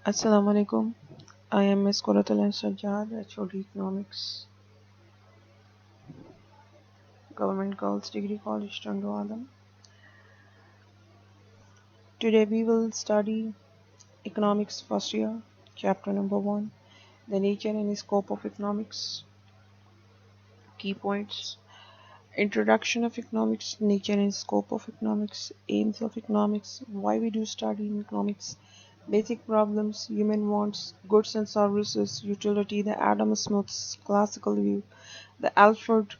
Assalamu alaikum. I am Ms. Quratul Sajjad, HOD Economics, Government Girls Degree College, Chandu Alam. Today we will study Economics first year, chapter number 1, the nature and scope of economics. Key points: Introduction of economics, nature and scope of economics, aims of economics, why we do study in economics, basic problems, human wants, goods and services, utility, the Adam Smith's classical view, the Alfred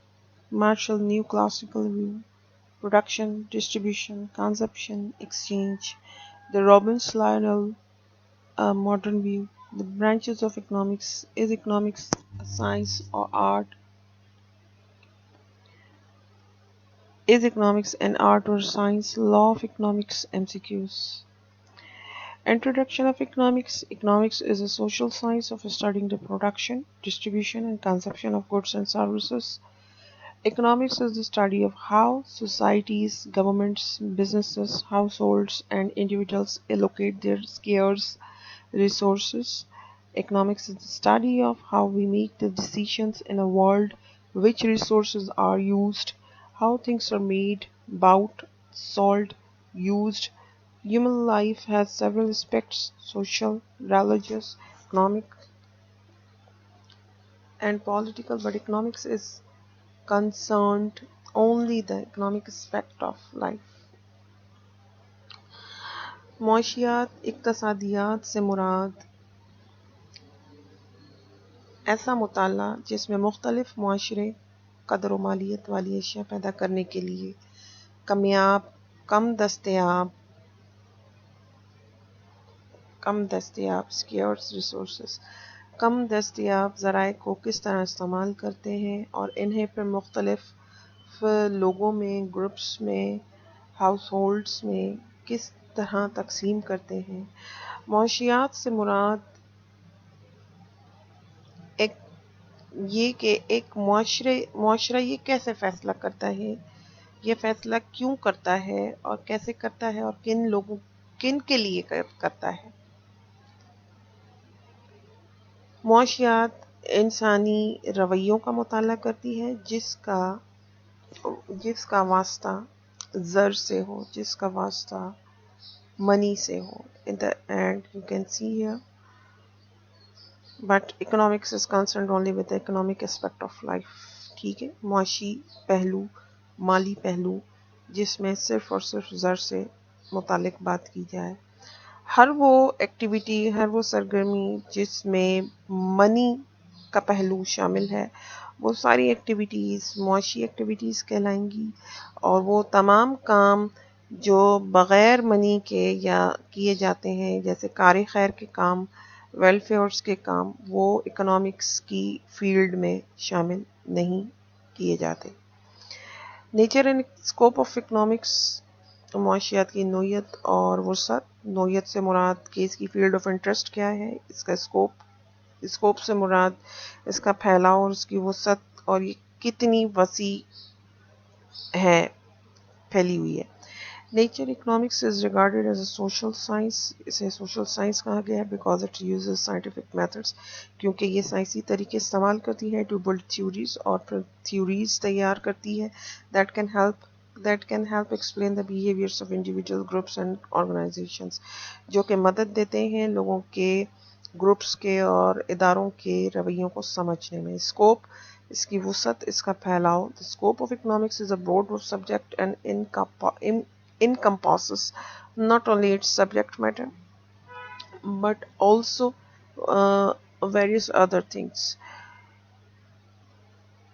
Marshall New Classical View, production, distribution, consumption, exchange, the Robbins Lionel Modern View, the branches of economics, is economics a science or art, is economics an art or science, law of economics, MCQs. Introduction of economics. Economics is a social science of studying the production, distribution and consumption of goods and services. Economics is the study of how societies, governments, businesses, households, and individuals allocate their scarce resources. Economics is the study of how we make the decisions in a world, which resources are used, how things are made, bought, sold, used. Human life has several aspects: social, religious, economic, and political, but economics is concerned only the economic aspect of life. معاشیات اقتصادیات سے مراد ایسا مطالعہ جس میں مختلف معاشرے قدر و مالیت والی اشیاء پیدا کرنے کے لیے کم دستیاب سکیورس ریسورسز کم دستیاب ذرائع کو کس طرح استعمال کرتے ہیں اور انہیں پھر مختلف لوگوں میں، گروپس میں، ہاؤس ہولڈس میں کس طرح تقسیم کرتے ہیں۔ معاشیات سے مراد یہ کہ ایک معاشرہ یہ کیسے فیصلہ کرتا ہے، یہ فیصلہ کیوں کرتا ہے اور کیسے کرتا ہے اور کن کے لیے کرتا ہے۔ معاشیات انسانی رویوں کا مطالعہ کرتی ہے جس کا واسطہ زر سے ہو، جس کا واسطہ منی سے ہو۔ In the end you can see here but economics is concerned only with the economic aspect of life. ٹھیک ہے، معاشی پہلو، مالی پہلو جس میں صرف اور صرف زر سے متعلق بات کی جائے۔ ہر وہ ایکٹیویٹی، ہر وہ سرگرمی جس میں منی کا پہلو شامل ہے، وہ ساری ایکٹیویٹیز معاشی ایکٹیویٹیز کہلائیں گی، اور وہ تمام کام جو بغیر منی کے یا کیے جاتے ہیں، جیسے کار خیر کے کام، ویلفیئرس کے کام، وہ اکنامکس کی فیلڈ میں شامل نہیں کیے جاتے۔ Nature and scope of economics, معاشیات کی نوعیت اور وسعت۔ نوعیت سے مراد کہ اس کی فیلڈ آف انٹرسٹ کیا ہے، اس کا اسکوپ سے مراد اس کا پھیلاؤ اور اس کی وسعت اور یہ کتنی وسیع ہے، پھیلی ہوئی ہے۔ Nature economics is regarded as a social science, اسے سوشل سائنس کہا گیا ہے because it uses scientific methods, کیونکہ یہ سائنسی طریقے استعمال کرتی ہے ٹو بلڈ تھیوریز، اور پھر تھیوریز تیار کرتی ہے that can help explain the behaviours of individual groups and organisations, جو کہ مدد دیتے ہیں لوگوں کے، گروپس کے اور اداروں کے رویوں کو سمجھنے میں۔ اسکوپ، اس کی وسعت، اس کا پھیلاؤ۔ The scope of economics is a broad subject and encompasses not only its subject matter but also various other things.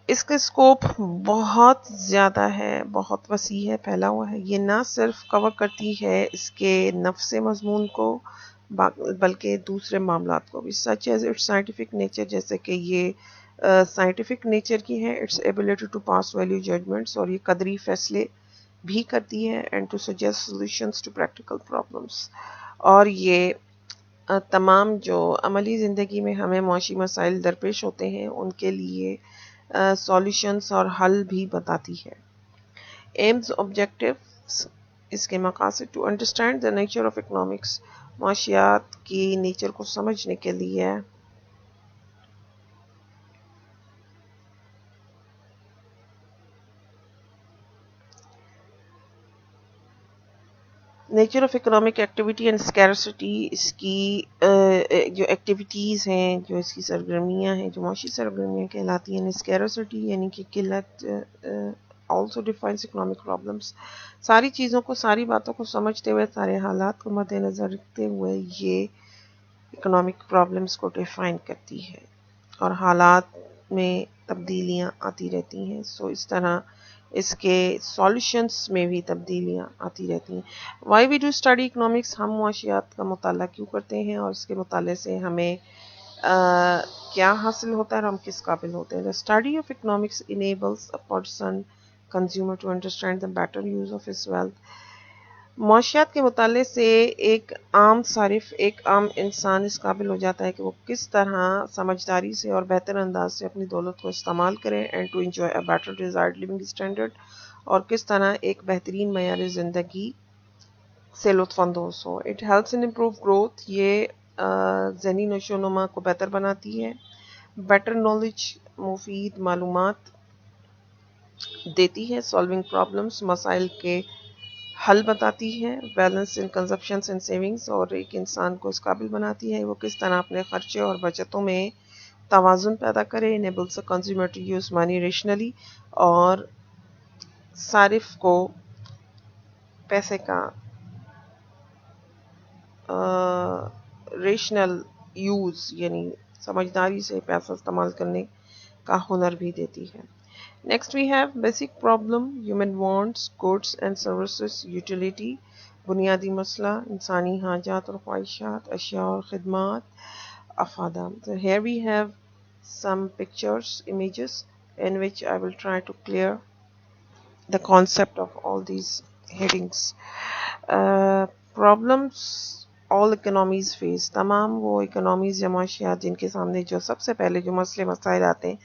اس کا اسکوپ بہت زیادہ ہے، بہت وسیع ہے، پھیلا ہوا ہے۔ یہ نہ صرف کور کرتی ہے اس کے نفس مضمون کو بلکہ دوسرے معاملات کو بھی، such as its scientific nature, جیسے کہ یہ سائنٹیفک نیچر کی ہے، its ability to pass value judgements, اور یہ قدری فیصلے بھی کرتی ہے، and to suggest solutions to practical problems, اور یہ تمام جو عملی زندگی میں ہمیں معاشی مسائل درپیش ہوتے ہیں ان کے لیے سولوشنس اور حل بھی بتاتی ہے۔ ایمز، آبجیکٹیوز، اس کے مقاصد. To understand the nature of economics, معاشیات کی نیچر کو سمجھنے کے لیے nature of economic activity and scarcity, اس کی جو ایکٹیویٹیز ہیں، جو اس کی سرگرمیاں ہیں، جو معاشی سرگرمیاں کہلاتی ہیں. اسکیرسٹی یعنی کہ قلت، آلسو ڈیفائنس اکنامک پرابلمس. ساری چیزوں کو، ساری باتوں کو سمجھتے ہوئے، سارے حالات کو مد نظر رکھتے ہوئے یہ اکنامک پرابلمس کو ڈیفائن کرتی ہے، اور حالات میں تبدیلیاں آتی رہتی ہیں. سو اس طرح اس کے سولوشنس میں بھی تبدیلیاں آتی رہتی ہیں. Why we do study economics, ہم معاشیات کا مطالعہ کیوں کرتے ہیں، اور اس کے مطالعے سے ہمیں کیا حاصل ہوتا ہے اور ہم کس قابل ہوتے ہیں. The study of economics enables a person consumer to understand the better use of his wealth. معاشیات کے مطالعے سے ایک عام صارف، ایک عام انسان اس قابل ہو جاتا ہے کہ وہ کس طرح سمجھداری سے اور بہتر انداز سے اپنی دولت کو استعمال کریں، and to enjoy a better desired living standard, اور کس طرح ایک بہترین معیار زندگی سے لطف اندوز ہو. It helps in improve growth, یہ ذہنی نشو و نما کو بہتر بناتی ہے. بیٹر نالج، مفید معلومات دیتی ہے. سالونگ پرابلمس، مسائل کے حل بتاتی ہے. بیلنس ان کنزپشنس اینڈ سیونگس، اور ایک انسان کو اس قابل بناتی ہے وہ کس طرح اپنے خرچے اور بچتوں میں توازن پیدا کرے. Enables a consumer to use money rationally, اور صارف کو پیسے کا ریشنل یوز یعنی سمجھداری سے پیسہ استعمال کرنے کا ہنر بھی دیتی ہے. Next we have basic problem, human wants, goods and services, utility. بنیادی مسئلہ، انسانی حاجات اور خواہشات، اشیاء اور خدمات، افادہ. So here we have some pictures, images in which I will try to clear the concept of all these headings. Problems all economies face، تمام وہ اکنامیز یا معاشیات جن کے سامنے جو سب سے پہلے جو مسئلے مسائل آتے ہیں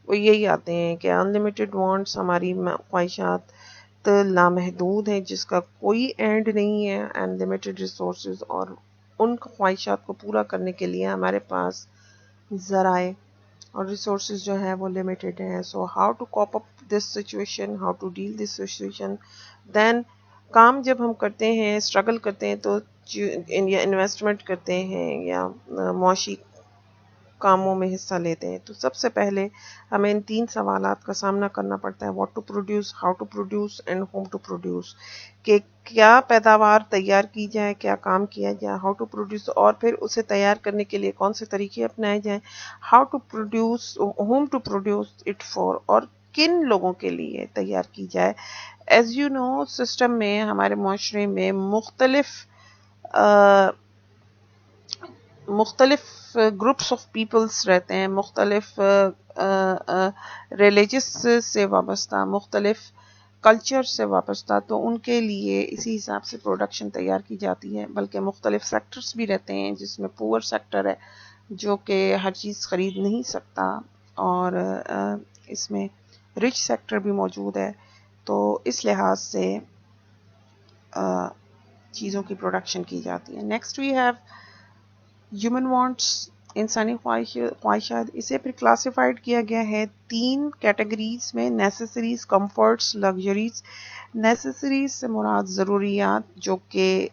وہ یہی آتے ہیں کہ انلمیٹڈ وانٹس، ہماری خواہشات لامحدود ہیں جس کا کوئی اینڈ نہیں ہے. انلمیٹڈ ریسورسز، اور ان خواہشات کو پورا کرنے کے لیے ہمارے پاس ذرائع اور ریسورسز جو ہیں وہ لمیٹڈ ہیں. So how to cope up this situation, how to deal this situation. Then کام جب ہم کرتے ہیں، اسٹرگل کرتے ہیں، تو یا انویسٹمنٹ کرتے ہیں یا معاشی کاموں میں حصہ لیتے ہیں، تو سب سے پہلے ہمیں ان تین سوالات کا سامنا کرنا پڑتا ہے: what to produce, how to produce and whom to produce. کہ کیا پیداوار تیار کی جائے، کیا کام کیا جائے. ہاؤ ٹو پروڈیوس، اور پھر اسے تیار کرنے کے لیے کون سے طریقے اپنائے جائیں. How to produce, whom to produce it for, اور کن لوگوں کے لیے تیار کی جائے. ایز یو نو، سسٹم میں، ہمارے معاشرے میں مختلف گروپس آف پیپلز رہتے ہیں، مختلف ریلیجس سے وابستہ، مختلف کلچر سے وابستہ. تو ان کے لیے اسی حساب سے پروڈکشن تیار کی جاتی ہے. بلکہ مختلف سیکٹرز بھی رہتے ہیں، جس میں پور سیکٹر ہے جو کہ ہر چیز خرید نہیں سکتا، اور اس میں رچ سیکٹر بھی موجود ہے. تو اس لحاظ سے چیزوں کی پروڈکشن کی جاتی ہے. Next we have human wants, انسانی خواہشات. اسے پھر کلاسیفائڈ کیا گیا ہے 3 کیٹیگریز میں: نیسیسریز، کمفرٹس، لگژریز. نیسیسریز سے مراد ضروریات جو کہ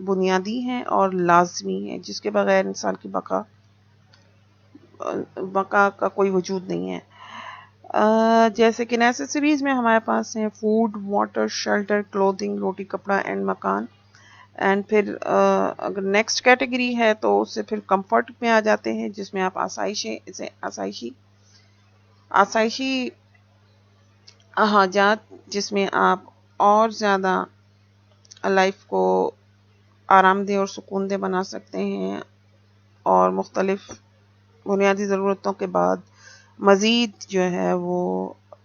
بنیادی ہیں اور لازمی ہیں، جس کے بغیر انسان کی بقا کا کوئی وجود نہیں ہے. جیسے کہ نیسیسریز میں ہمارے پاس ہیں فوڈ، واٹر، شیلٹر، کلوتھنگ، روٹی کپڑا اینڈ مکان. اینڈ پھر اگر نیکسٹ کیٹیگری ہے تو اس سے پھر کمفرٹ میں آ جاتے ہیں، جس میں آپ آسائشی حاجات، جس میں آپ اور زیادہ لائف کو آرام دہ اور سکون دہ بنا سکتے ہیں، اور مختلف بنیادی ضرورتوں کے بعد مزید جو ہے وہ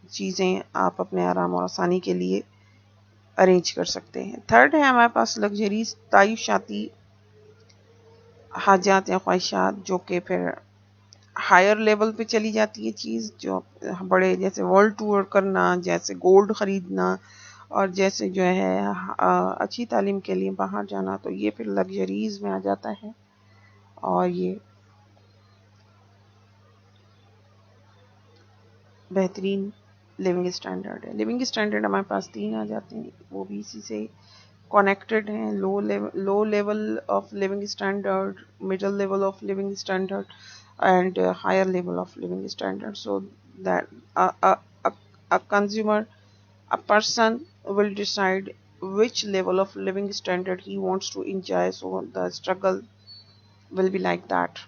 چیزیں آپ اپنے آرام اور آسانی کے لیے ارینج کر سکتے ہیں. تھرڈ ہے ہمارے پاس لگژریز، تعیشاتی حاجات یا خواہشات، جو کہ پھر ہائر لیول پہ چلی جاتی ہے چیز، جو بڑے جیسے ورلڈ ٹور کرنا، جیسے گولڈ خریدنا، اور جیسے جو ہے اچھی تعلیم کے لیے باہر جانا تو یہ پھر لگژریز میں آ جاتا ہے، اور یہ بہترین لیونگ اسٹینڈرڈ ہے. لیونگ اسٹینڈرڈ ہمارے پاس 3 آ جاتے ہیں، وہ بھی اسی سے کنیکٹڈ ہیں. Low level of living standard, middle level of living standard, and higher level of living standard. So that a consumer, a person will decide which level of living standard he wants to enjoy. So the struggle will be like that.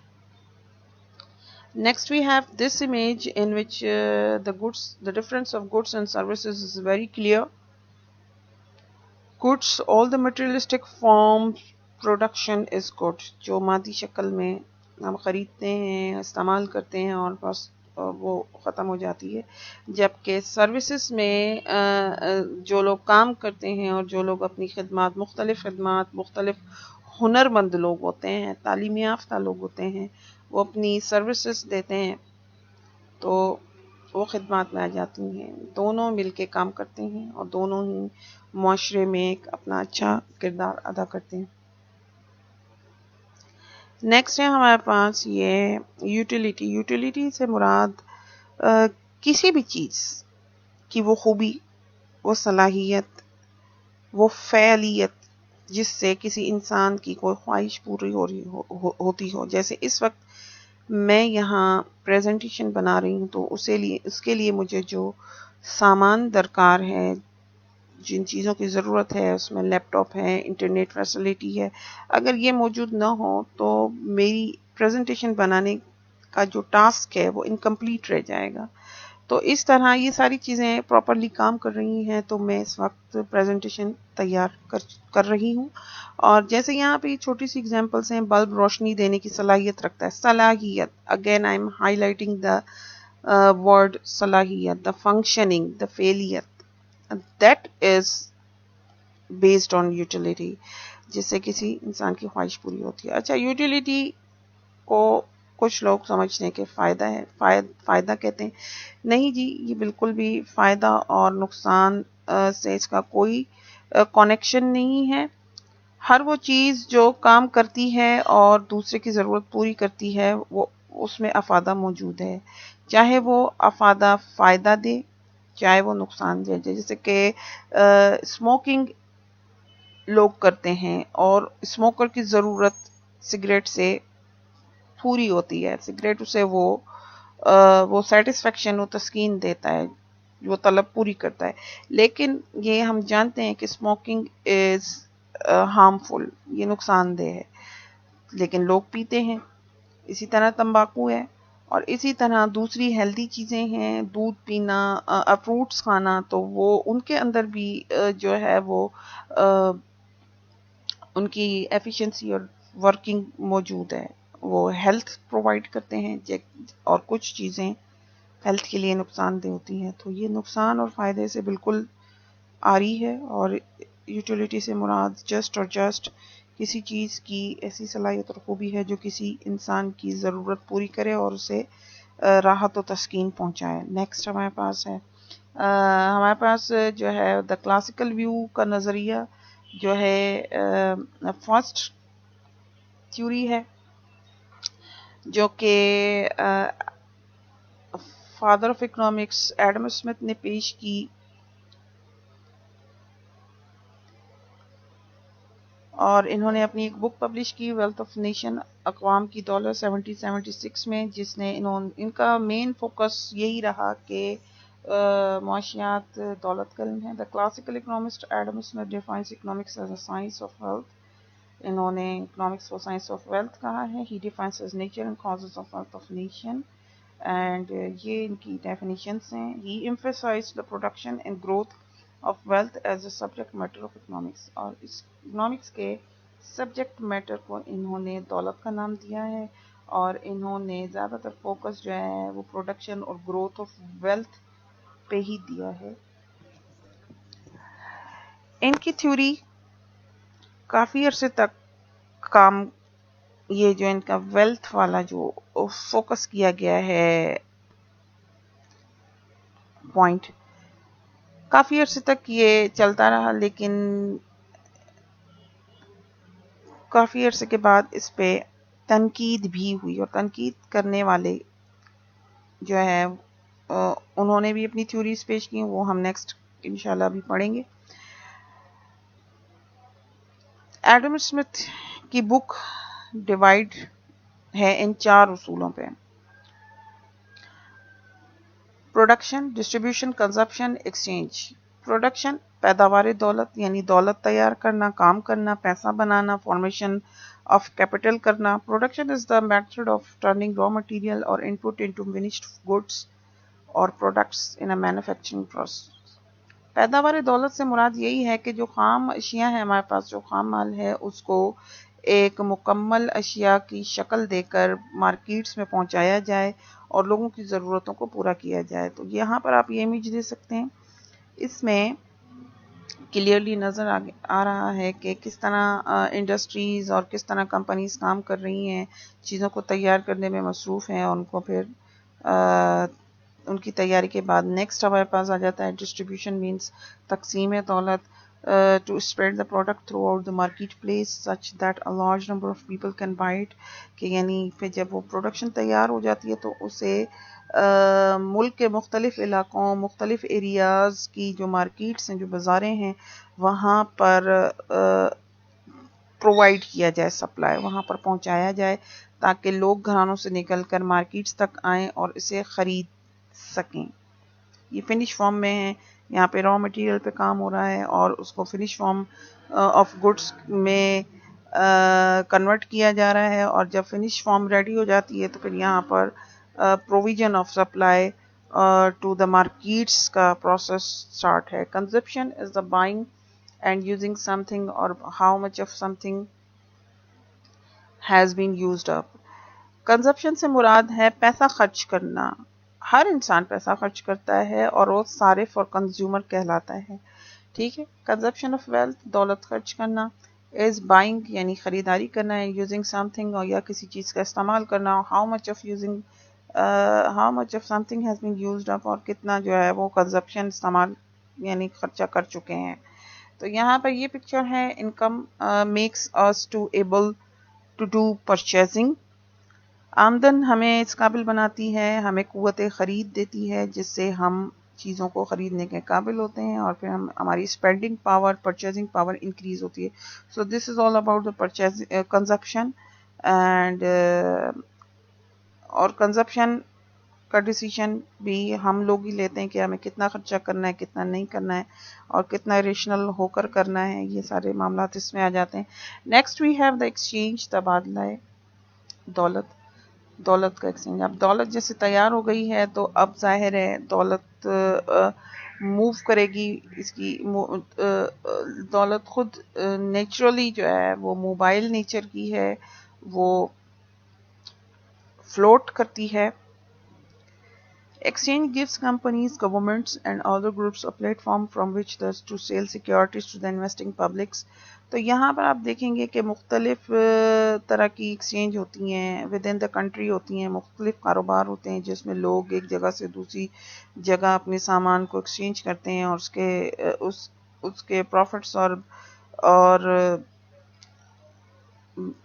Next we have this image in which the difference of goods and services is very clear. Goods, all the materialistic form production is good. جو مادی شکل میں ہم خریدتے ہیں، استعمال کرتے ہیں اور بس وہ ختم ہو جاتی ہے. جبکہ سروسز میں جو لوگ کام کرتے ہیں اور جو لوگ اپنی خدمات مختلف ہنرمند لوگ ہوتے ہیں، تعلیم یافتہ لوگ ہوتے ہیں، وہ اپنی سروسز دیتے ہیں تو وہ خدمات میں آ جاتی ہیں. دونوں مل کے کام کرتے ہیں اور دونوں ہی معاشرے میں ایک اپنا اچھا کردار ادا کرتے ہیں. نیکسٹ ہے ہمارے پاس یہ یوٹیلیٹی. یوٹیلیٹی سے مراد کسی بھی چیز کی وہ خوبی، وہ صلاحیت، وہ فعلیت جس سے کسی انسان کی کوئی خواہش پوری ہوتی ہو. جیسے اس وقت میں یہاں پریزنٹیشن بنا رہی ہوں تو اس کے لیے مجھے جو سامان درکار ہے، جن چیزوں کی ضرورت ہے، اس میں لیپ ٹاپ ہے، انٹرنیٹ فیسلٹی ہے، اگر یہ موجود نہ ہو تو میری پریزنٹیشن بنانے کا جو ٹاسک ہے وہ انکمپلیٹ رہ جائے گا. تو اس طرح یہ ساری چیزیں پراپرلی کام کر رہی ہیں تو میں اس وقت پریزنٹیشن تیار کر رہی ہوں. اور جیسے یہاں پہ چھوٹی سی ایگزامپلس ہیں، بلب روشنی دینے کی صلاحیت رکھتا ہے. صلاحیت، again I am highlighting the word صلاحیت. دا فنکشننگ، دا فیلیت، that is based on utility, جس سے کسی انسان کی خواہش پوری ہوتی ہے. اچھا، یوٹیلیٹی کو کچھ لوگ سمجھتے ہیں کہ فائدہ ہے، فائدہ کہتے ہیں. نہیں جی، یہ بالکل بھی فائدہ اور نقصان سے اس کا کوئی کنیکشن نہیں ہے. ہر وہ چیز جو کام کرتی ہے اور دوسرے کی ضرورت پوری کرتی ہے وہ اس میں افادہ موجود ہے، چاہے وہ افادہ فائدہ دے چاہے وہ نقصان دے. جیسے کہ اسموکنگ لوگ کرتے ہیں اور اسموکر کی ضرورت سگریٹ سے پوری ہوتی ہے. سگریٹ اسے وہ سیٹسفیکشن، وہ تسکین دیتا ہے، وہ طلب پوری کرتا ہے. لیکن یہ ہم جانتے ہیں کہ اسموکنگ از ہارمفل، یہ نقصان دہ ہے، لیکن لوگ پیتے ہیں. اسی طرح تمباکو ہے، اور اسی طرح دوسری ہیلدی چیزیں ہیں، دودھ پینا، فروٹس کھانا، تو وہ ان کے اندر بھی جو ہے وہ ان کی ایفیشنسی اور ورکنگ موجود ہے. وہ ہیلتھ پرووائڈ کرتے ہیں اور کچھ چیزیں ہیلتھ کے لیے نقصان دہ ہوتی ہیں. تو یہ نقصان اور فائدے سے بالکل آری ہے. اور یوٹیلیٹی سے مراد جسٹ اور جسٹ کسی چیز کی ایسی صلاحیت اور خوبی ہے جو کسی انسان کی ضرورت پوری کرے اور اسے راحت و تسکین پہنچائے. نیکسٹ ہمارے پاس ہے ہمارے پاس جو ہے دا کلاسیکل ویو کا نظریہ جو ہے فرسٹ تھیوری ہے، جو کہ father of economics Adam Smith نے پیش کی. اور انہوں نے اپنی ایک بک پبلش کی، ویلتھ آف نیشن، اقوام کی دولت 1776 میں، جس نے ان کا مین فوکس یہی رہا کہ معاشیات دولت کا علم ہے. The classical economist Adam Smith defines economics as a science of wealth. انہوں نے اکنامکس کو سائنس آف ویلتھ کہا ہے. He defines as nature and causes of wealth of nation, and یہ ان کی ڈیفینیشنس ہیں. He emphasize the production and growth of wealth as a subject matter of economics. اور اس اکنامکس کے سبجیکٹ میٹر کو انہوں نے دولت کا نام دیا ہے، اور انہوں نے زیادہ تر فوکس جو ہے وہ پروڈکشن اور گروتھ آف ویلتھ پہ ہی دیا ہے. ان کی تھیوری کافی عرصے تک کام، یہ جو ان کا ویلتھ والا جو فوکس کیا گیا ہے پوائنٹ، کافی عرصے تک یہ چلتا رہا، لیکن کافی عرصے کے بعد اس پہ تنقید بھی ہوئی، اور تنقید کرنے والے جو ہے انہوں نے بھی اپنی تھیوریز پیش کی، وہ ہم نیکسٹ انشاءاللہ بھی پڑھیں گے. ایڈم اسمتھ کی بک ڈیوائڈ ہے ان 4 اصولوں پہ: production, distribution, consumption, exchange. Production پیداوار دولت، یعنی دولت تیار کرنا، کام کرنا، پیسہ بنانا، فارمیشن آف کیپٹل کرنا. Production is the method of turning raw material اور ان پٹ انٹو فنشڈ گڈس اور products in a manufacturing process. پیداوار دولت سے مراد یہی ہے کہ جو خام اشیاء ہیں ہمارے پاس، جو خام مال ہے، اس کو ایک مکمل اشیاء کی شکل دے کر مارکیٹس میں پہنچایا جائے اور لوگوں کی ضرورتوں کو پورا کیا جائے. تو یہاں پر آپ یہ امیج دے سکتے ہیں، اس میں کلیئرلی نظر آ رہا ہے کہ کس طرح انڈسٹریز اور کس طرح کمپنیز کام کر رہی ہیں، چیزوں کو تیار کرنے میں مصروف ہیں، اور ان کو پھر ان کی تیاری کے بعد نیکسٹ ہمارے پاس آ جاتا ہے ڈسٹریبیوشن، مینس تقسیم دولت، to spread the product throughout the market place such that a large number of people can buy it. کہ یعنی پھر جب وہ پروڈکشن تیار ہو جاتی ہے تو اسے ملک کے مختلف علاقوں، مختلف ایریاز کی جو مارکیٹس ہیں، جو بازاریں ہیں، وہاں پر پرووائڈ کیا جائے، سپلائی وہاں پر پہنچایا جائے، تاکہ لوگ گھرانوں سے نکل کر مارکیٹس تک آئیں اور اسے خرید سکیں. یہ فنش فارم میں ہے، یہاں پہ را مٹیریل پہ کام ہو رہا ہے اور اس کو فنش فارم آف گڈس میں کنورٹ کیا جا رہا ہے، اور جب فنش فارم ریڈی ہو جاتی ہے تو پھر یہاں پر provision of supply to the markets کا پروسیس اسٹارٹ ہے. Consumption is the buying and using something اور how much of something has been used up. Consumption سے مراد ہے پیسہ خرچ کرنا. ہر انسان پیسہ خرچ کرتا ہے اور وہ صارف اور کنزیومر کہلاتا ہے. ٹھیک ہے. کنزپشن آف ویلتھ، دولت خرچ کرنا. از بائنگ یعنی خریداری کرنا ہے. یوزنگ سم تھنگ اور یا کسی چیز کا استعمال کرنا. How much of something has been used up, اور کتنا جو ہے وہ کنزپشن استعمال یعنی خرچہ کر چکے ہیں. تو یہاں پر یہ پکچر ہے، income makes us to able to do purchasing. آمدن ہمیں اس قابل بناتی ہے، ہمیں قوت خرید دیتی ہے، جس سے ہم چیزوں کو خریدنے کے قابل ہوتے ہیں، اور پھر ہماری spending power, purchasing power increase ہوتی ہے. So this is all about the consumption. And اور کنزپشن کا ڈیسیشن بھی ہم لوگ ہی لیتے ہیں کہ ہمیں کتنا خرچہ کرنا ہے، کتنا نہیں کرنا ہے، اور کتنا ریشنل ہو کر کرنا ہے. یہ سارے معاملات اس میں آ جاتے ہیں. Next we have the exchange, تبادلہ دولت. دولت کا ایکسچینج. اب دولت جیسے تیار ہو گئی ہے تو اب ظاہر ہے دولت موو کرے گی. اس کی دولت خود نیچرلی جو ہے وہ موبائل نیچر کی ہے، وہ فلوٹ کرتی ہے. Exchange gives companies, governments and other groups a platform from which to sell securities to the investing publics. تو یہاں پر آپ دیکھیں گے کہ مختلف طرح کی ایکسچینج ہوتی ہیں، ود ان دا کنٹری ہوتی ہیں، مختلف کاروبار ہوتے ہیں جس میں لوگ ایک جگہ سے دوسری جگہ اپنے سامان کو ایکسچینج کرتے ہیں اور اس کے پروفٹس اور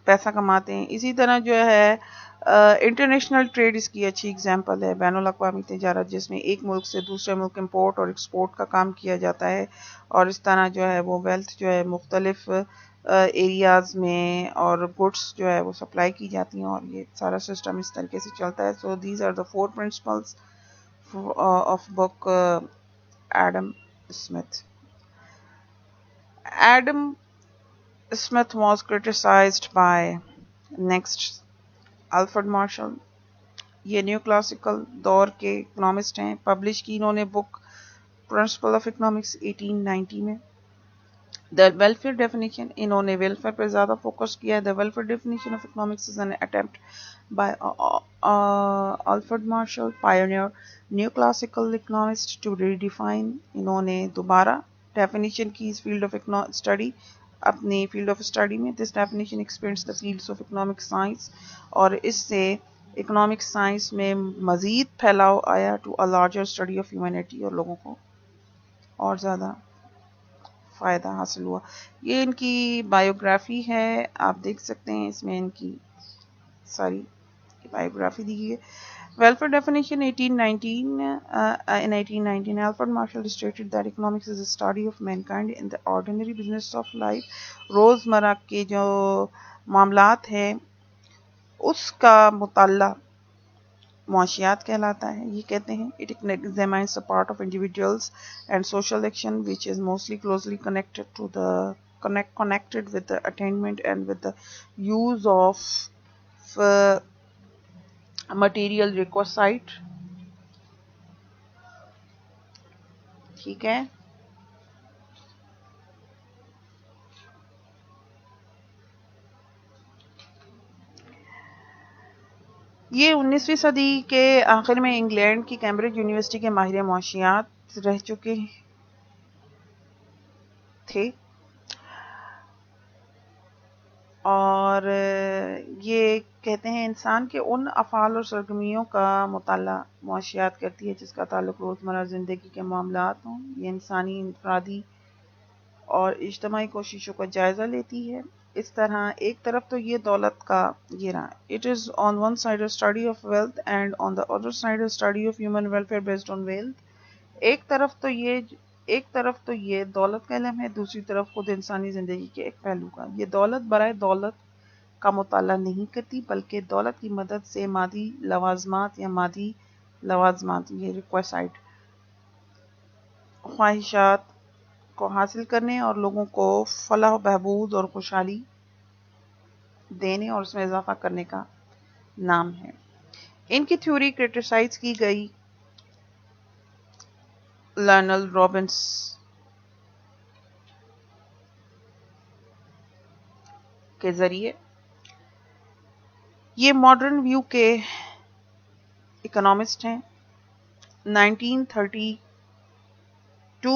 پیسہ کماتے ہیں. اسی طرح جو ہے انٹرنیشنل ٹریڈ اس کی اچھی اگزامپل ہے، بین الاقوامی تجارت، جس میں ایک ملک سے دوسرے ملک امپورٹ اور ایکسپورٹ کا کام کیا جاتا ہے، اور اس طرح جو ہے وہ ویلتھ جو ہے مختلف ایریاز میں اور گڈس جو ہے وہ سپلائی کی جاتی ہیں، اور یہ سارا سسٹم اس طریقے سے چلتا ہے. So these are the 4 principles of book Adam Smith. Adam Smith was criticized by next Alfred Marshall. یہ نیو کلاسیکل دور کے اکنامسٹ ہیں. پبلش کی انہوں نے بک پرنسپل آف اکنامکس 1890 میں. دا ویلفیئر ڈیفینیشن، انہوں نے ویلفیئر پہ زیادہ فوکس کیا ہے. The welfare definition of economics is an attempt by Alfred Marshall, pioneer neo classical economist, to redefine. انہوں نے دوبارہ ڈیفینیشن کی اس فیلڈ آف اسٹڈی، اپنی فیلڈ آف اسٹڈی میں. This definition expands the fields of economic science, اور اس سے اکنامک سائنس میں مزید پھیلاؤ آیا to a larger study of humanity, اور لوگوں کو اور زیادہ فائدہ حاصل ہوا. یہ ان کی بایوگرافی ہے, آپ دیکھ سکتے ہیں اس میں ان کی ساری بایوگرافی دی گئی ہے. Welfare definition 1819 in 1819 Alfred Marshall stated that economics is a study of mankind in the ordinary business of life. روزمرہ کے جو معاملات ہیں اس کا مطالعہ معاشیات کہلاتا ہے. یہ کہتے ہیں it examines the part of individuals and social action which is mostly closely connected with the attainment and with the use of material requisite. ٹھیک ہے. یہ 19ویں صدی کے آخر میں انگلینڈ کی کیمبرج یونیورسٹی کے ماہر معاشیات رہ چکے تھے, اور یہ کہتے ہیں انسان کے ان افعال اور سرگرمیوں کا مطالعہ معاشیات کرتی ہے جس کا تعلق روزمرہ زندگی کے معاملات ہوں. یہ انسانی, انفرادی اور اجتماعی کوششوں کا جائزہ لیتی ہے. اس طرح ایک طرف تو یہ دولت کا یہ رہا, it is on one side a study of wealth and on the other side a study of human welfare based on wealth. ایک طرف تو یہ دولت کا علم ہے, دوسری طرف خود انسانی زندگی کے ایک پہلو کا. یہ دولت برائے دولت کا مطالعہ نہیں کرتی بلکہ دولت کی مدد سے مادی لوازمات یا مادی لوازمات یہ ریکوائسائٹ خواہشات کو حاصل کرنے اور لوگوں کو فلاح و بہبود اور خوشحالی دینے اور اس میں اضافہ کرنے کا نام ہے. ان کی تھیوری کرٹیسائز کی گئی لرنل رابنس کے ذریعے. یہ ماڈرن ویو کے اکنامسٹ ہیں. 1932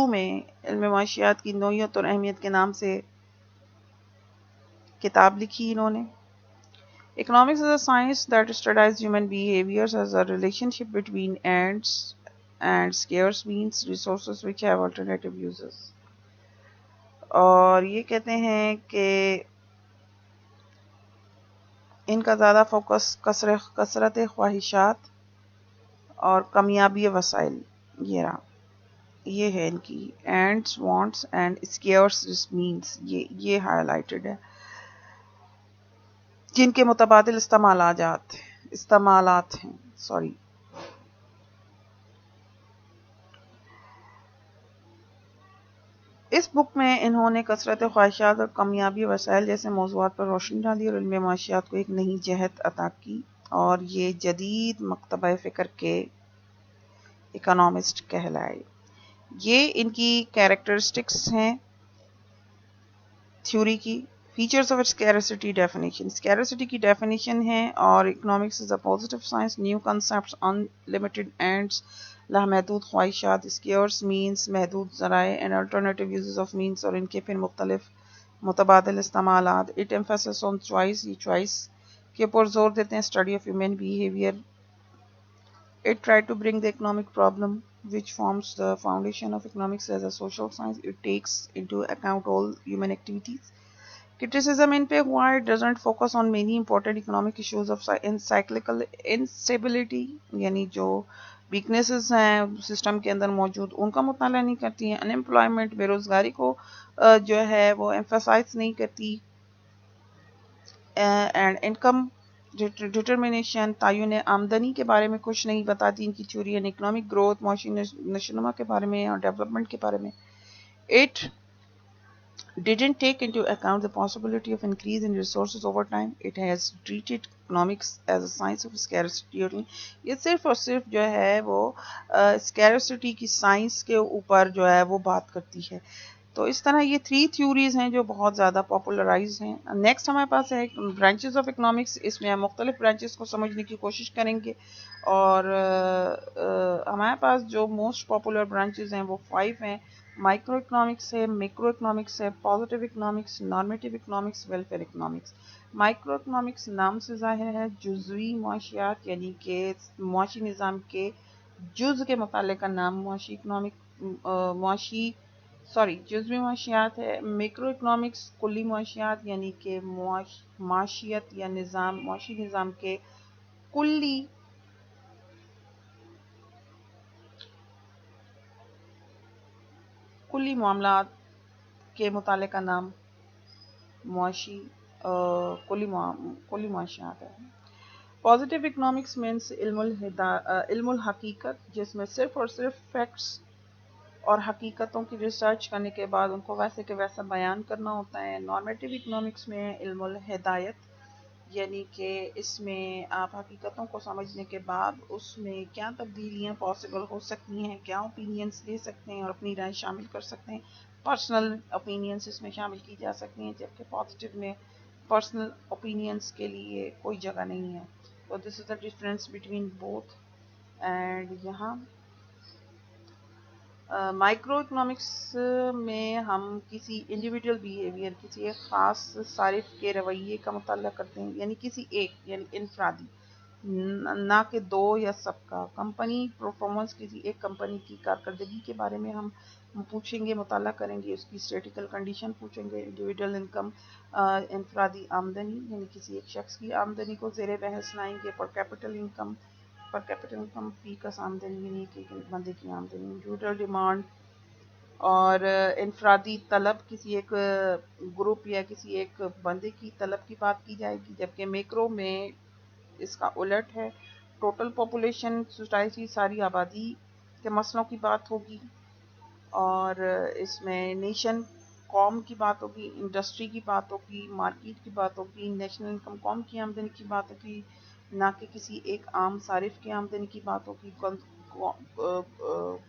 میں علم معاشیات کی نوعیت اور اہمیت کے نام سے کتاب لکھی انہوں نے. Economics is a science that studies human behaviors as a relationship between ends and scarce means resources which have alternative uses. اور یہ کہتے ہیں کہ ان کا زیادہ فوکس کثرت خواہشات اور کمیابی وسائل یہ رہا. یہ ہے ان کی اینڈس وانٹس اینڈ اسکیئرس مینس, یہ ہائی لائٹڈ ہے, جن کے متبادل استعمالات ہیں. اس بک میں انہوں نے کثرت خواہشات اور کمیابی وسائل جیسے موضوعات پر روشنی ڈالی اور علم معاشیات کو ایک نئی جہت عطا کی, اور یہ جدید مکتبہ فکر کے اکنامسٹ کہلائے. یہ ان کی کیریکٹرسٹکس ہیں تھیوری کی. Features of scarcity definition, scarcity کی ڈیفینیشن ہے, اور economics is a positive science, new concepts, unlimited ends, لامحدود خواہشات, اسکیئرس مینس محدود ذرائع, and alternative uses of means اور ان کے پھر مختلف متبادل استعمالات. اٹ ایمفیسس آن چوائس, یہ چوائس کے اوپر زور دیتے ہیں. Study of human behaviour, it try to bring the economic problem which forms the foundation of economics as a social science. It takes into account all human activities. Criticism in pay why it doesn't focus on many important economic issues of cyclical instability, یعنی جو weaknesses ہیں system کے اندر موجود ان کا مطالعہ نہیں کرتی ہیں. unemployment, بے روزگاری کو جو ہے وہ emphasize نہیں کرتی. and income ڈٹرمنیشن, تعین آمدنی کے بارے میں کچھ نہیں بتاتی ان کی تھیوری. اینڈ اکنامک گروتھ, معاشی نشوونما کے بارے میں اور ڈیولپمنٹ کے بارے میں. It didn't take into account the possibility of increase in resources over time. It has treated economics as a science of scarcity only. یہ صرف اور صرف جو ہے وہ scarcity کی سائنس کے اوپر جو ہے وہ بات کرتی ہے. تو اس طرح یہ 3 تھیوریز ہیں جو بہت زیادہ پاپولرائز ہیں. نیکسٹ ہمارے پاس ہے برانچز آف اکنامکس. اس میں ہم مختلف برانچز کو سمجھنے کی کوشش کریں گے, اور ہمارے پاس جو موسٹ پاپولر برانچز ہیں وہ 5 ہیں. مائکرو اکنامکس ہے, میکرو اکنامکس ہے, positive economics, normative economics, welfare economics. Micro economics نام سے ظاہر ہے جزوی معاشیات, یعنی کہ معاشی نظام کے جز کے مطالعے کا نام معاشی اکنامک معاشی جزوی معاشیات ہے. میکرو اکنامکس کلی معاشیات یعنی کہ معاشیت یا معاشی نظام کے کلی معاملات کے مطالعے کا نام معاشی کلی معاشیات ہے. پازیٹیو اکنامکس مینس علم الحقیقت، جس میں صرف اور صرف فیکٹس اور حقیقتوں کی ریسرچ کرنے کے بعد ان کو ویسے کہ ویسا بیان کرنا ہوتا ہے. نارمیٹیو اکنامکس میں علم الہدایت، یعنی کہ اس میں آپ حقیقتوں کو سمجھنے کے بعد اس میں کیا تبدیلیاں پاسبل ہو سکتی ہیں، کیا اوپینینس دے سکتے ہیں اور اپنی رائے شامل کر سکتے ہیں. پرسنل اوپینینس اس میں شامل کی جا سکتی ہیں، جبکہ پازیٹیو میں پرسنل اوپینینس کے لیے کوئی جگہ نہیں ہے. تو this is the difference between both. And یہاں مائکرو اکنامکس میں ہم کسی انڈیویجول بیہیویئر، کسی ایک خاص صارف کے رویے کا مطالعہ کرتے ہیں، یعنی کسی ایک یعنی انفرادی، نہ کہ دو یا سب کا. کمپنی پرفارمنس، کسی ایک کمپنی کی کارکردگی کے بارے میں ہم پوچھیں گے، مطالعہ کریں گے، اس کی اسٹیٹیکل کنڈیشن پوچھیں گے. انڈیویجول انکم، انفرادی آمدنی یعنی کسی ایک شخص کی آمدنی کو زیر بحث لائیں گے. پر کیپٹل انکم فی کس آمدنی یعنی کہ بندے کی آمدنی. انڈیویجول ڈیمانڈ اور انفرادی طلب، کسی ایک گروپ یا کسی ایک بندے کی طلب کی بات کی جائے گی. جبکہ میکرو میں اس کا الٹ ہے، ٹوٹل پاپولیشن، سوسائٹی، ساری آبادی کے مسئلوں کی بات ہوگی. اور اس میں نیشن، قوم کی بات ہوگی، انڈسٹری کی بات ہوگی، مارکیٹ کی بات ہوگی، نیشنل انکم، قوم کی آمدنی کی بات ہوگی، نہ کہ کسی ایک عام صارف کی آمدنی کی بات ہوگی.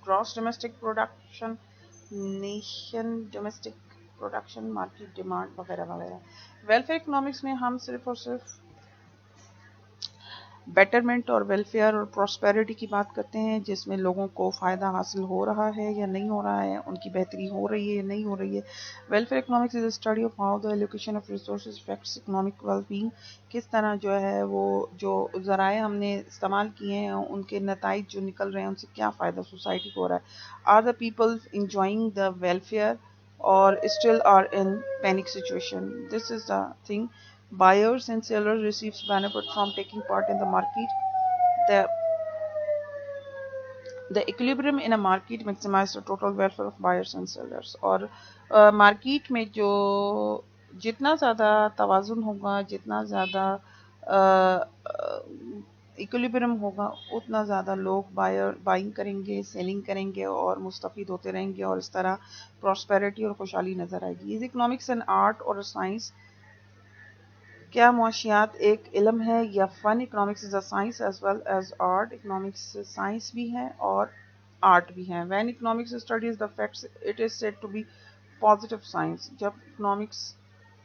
Gross domestic production, nation domestic production, market demand وغیرہ وغیرہ. ویلفیئر اکنامکس میں ہم صرف اور صرف بیٹرمنٹ اور ویلفیئر اور پراسپیرٹی کی بات کرتے ہیں، جس میں لوگوں کو فائدہ حاصل ہو رہا ہے یا نہیں ہو رہا ہے، ان کی بہتری ہو رہی ہے یا نہیں ہو رہی ہے. Welfare economics is a study of how the allocation of resources affects economic well being. کس طرح جو ہے وہ جو ذرائع ہم نے استعمال کیے ہیں ان کے نتائج جو نکل رہے ہیں ان سے کیا فائدہ سوسائٹی کو ہو رہا ہے. Are the people enjoying the welfare اور still are in panic situation. This is the thing. Buyers and sellers receives benefit from taking part in the market. The the equilibrium in a market maximize the total welfare of buyers and sellers. اور market میں جو جتنا زیادہ توازن ہوگا، جتنا زیادہ ایکولیبرم ہوگا، اتنا زیادہ لوگ بائنگ کریں گے، سیلنگ کریں گے اور مستفید ہوتے رہیں گے، اور اس طرح پراسپیرٹی اور خوشحالی نظر آئے گی. از اکنامکس این آرٹ اور سائنس؟ کیا معاشیات ایک علم ہے یا فن؟ Economics is a science as well as art. Economics science بھی ہے اور آرٹ بھی ہے. When economics studies the facts it is said to be positive science. جب اکنامکس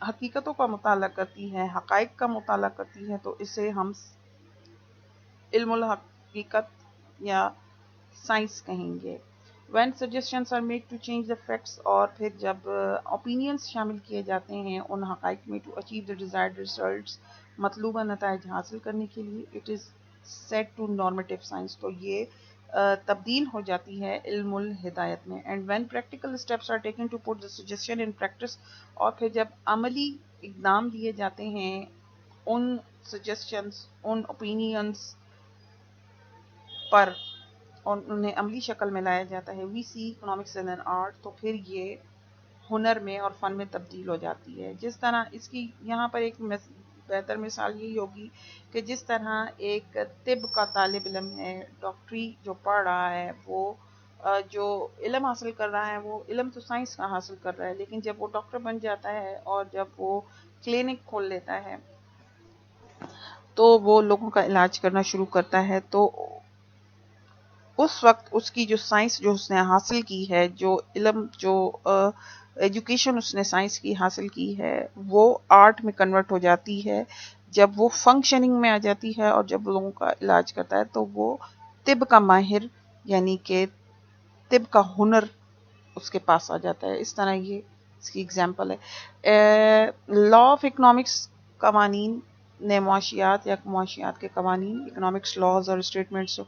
حقیقتوں کا مطالعہ کرتی ہے، حقائق کا مطالعہ کرتی ہے، تو اسے ہم علم الحقیقت یا سائنس کہیں گے. When suggestions are made to change the facts, اور پھر جب اوپینینس شامل کیے جاتے ہیں ان حقائق میں، to achieve the desired results, مطلوبہ نتائج حاصل کرنے کے لیے، it is said to normative science. تو یہ تبدیل ہو جاتی ہے علم الہدایت میں. And when practical steps are taken to put the suggestion in practice, اور پھر جب عملی اقدام لیے جاتے ہیں ان سجیشنس، ان اوپینینس پر، اور انہیں عملی شکل میں لایا جاتا ہے، وی سی اکنامکس ایز این آرٹ. تو پھر یہ ہنر میں اور فن میں تبدیل ہو جاتی ہے. جس طرح اس کی یہاں پر ایک بہتر مثال یہی ہوگی کہ جس طرح ایک طب کا طالب علم ہے، ڈاکٹری جو پڑھ رہا ہے، وہ جو علم حاصل کر رہا ہے، وہ علم تو سائنس کا حاصل کر رہا ہے، لیکن جب وہ ڈاکٹر بن جاتا ہے اور جب وہ کلینک کھول لیتا ہے تو وہ لوگوں کا علاج کرنا شروع کرتا ہے، تو اس وقت اس کی جو سائنس جو اس نے حاصل کی ہے، جو علم، جو ایجوکیشن اس نے سائنس کی حاصل کی ہے، وہ آرٹ میں کنورٹ ہو جاتی ہے. جب وہ فنکشننگ میں آ جاتی ہے اور جب لوگوں کا علاج کرتا ہے تو وہ طب کا ماہر یعنی کہ طب کا ہنر اس کے پاس آ جاتا ہے. اس طرح یہ اس کی اگزامپل ہے. لا آف اکنامکس قوانین نے معاشیات یا معاشیات کے قوانین، اکنامکس لاز اور statements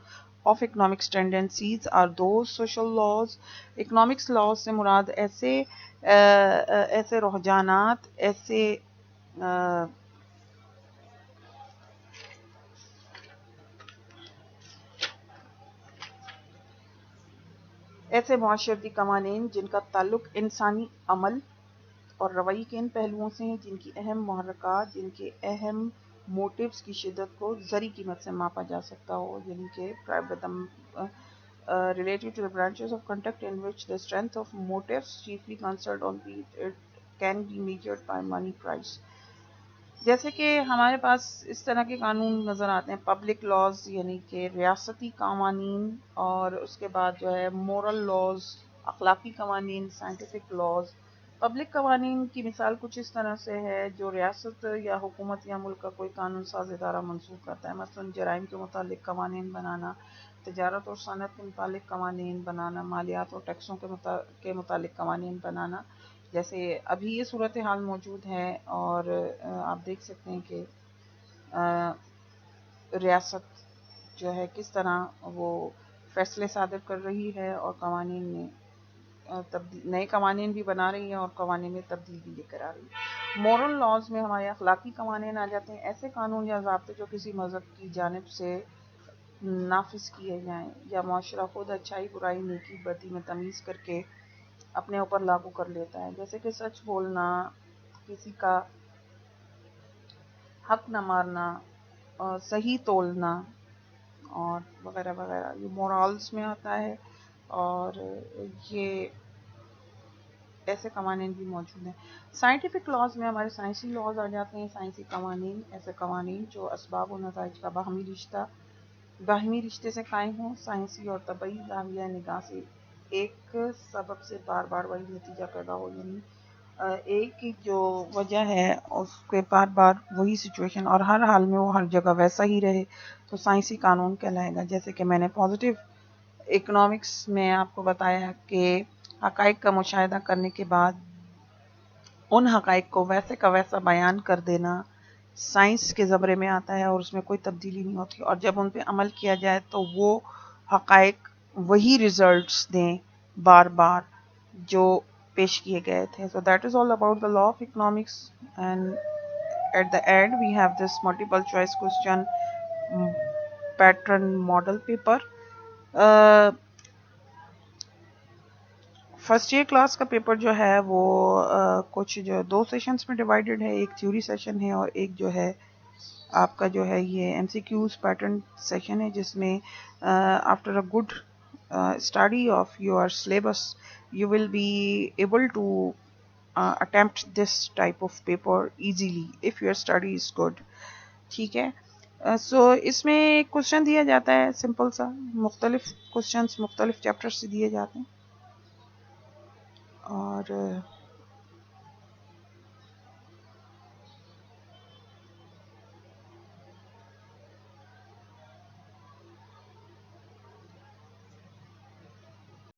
of economics tendencies are those social laws. economics laws سے مراد ایسے رجحانات، ایسے معاشرتی قوانین جن کا تعلق انسانی عمل اور روی کے ان پہلوؤں سے ہیں جن کی اہم محرکات، جن کے اہم موٹیوز کی شدت کو زری قیمت سے ماپا جا سکتا ہو، یعنی کہ related to the branches of conduct in which the strength of motives chiefly concerned on it can be measured by money price. جیسے کہ ہمارے پاس اس طرح کے قانون نظر آتے ہیں، پبلک لاز یعنی کہ ریاستی قوانین، اور اس کے بعد جو ہے مورل لاز، اخلاقی قوانین، سائنٹیفک لاز. پبلک قوانین کی مثال کچھ اس طرح سے ہے جو ریاست یا حکومت یا ملک کا کوئی قانون ساز ادارہ منسوخ کرتا ہے، مثلا جرائم کے متعلق قوانین بنانا، تجارت اور صنعت کے متعلق قوانین بنانا، مالیات اور ٹیکسوں کے متعلق قوانین بنانا. جیسے ابھی یہ صورتحال موجود ہے، اور آپ دیکھ سکتے ہیں کہ ریاست جو ہے کس طرح وہ فیصلے صادر کر رہی ہے اور قوانین میں نئے قوانین بھی بنا رہی ہے اور قوانین میں تبدیلی لے کر آ رہی ہے. مورل لاز میں ہمارے اخلاقی قوانین آ جاتے ہیں، ایسے قانون یا ضابطے جو کسی مذہب کی جانب سے نافذ کیے جائیں یا معاشرہ خود اچھائی برائی نیکی بدی میں تمیز کر کے اپنے اوپر لاگو کر لیتا ہے، جیسے کہ سچ بولنا، کسی کا حق نہ مارنا، صحیح تولنا اور وغیرہ وغیرہ. یہ مورالز میں آتا ہے، اور یہ ایسے قوانین بھی موجود ہیں. سائنٹیفک لاز میں ہمارے سائنسی لاز آ جاتے ہیں، سائنسی قوانین، ایسے قوانین جو اسباب و نتائج کا باہمی رشتے سے قائم ہوں، سائنسی اور طبعی زاویہ نگاہ سے ایک سبب سے بار بار وہی نتیجہ پیدا ہو، یعنی ایک ہی جو وجہ ہے اس کے بار بار وہی سچویشن اور ہر حال میں وہ ہر جگہ ویسا ہی رہے تو سائنسی قانون کہلائے گا. جیسے کہ میں نے پازیٹیو اکنامکس میں آپ کو بتایا کہ حقائق کا مشاہدہ کرنے کے بعد ان حقائق کو ویسے کا ویسا بیان کر دینا سائنس کے زمرے میں آتا ہے اور اس میں کوئی تبدیلی نہیں ہوتی، اور جب ان پہ عمل کیا جائے تو وہ حقائق وہی ریزلٹس دیں بار بار جو پیش کیے گئے تھے. So that is all about the law of economics, and at the end we have this multiple choice question pattern model paper. First year class کا پیپر جو ہے وہ کچھ جو 2 سیشنز میں ڈیوائیڈڈ ہے، ایک تھیوری سیشن ہے اور ایک جو ہے آپ کا جو ہے یہ M C Qs pattern session ہے، جس میں after a good study of your syllabus you will be able to attempt this type of paper easily if your study is good. ٹھیک ہے. سو اس میں ایک کوشچن دیا جاتا ہے سمپل سا، مختلف کوشچنس مختلف چیپٹر سے دیے جاتے ہیں، اور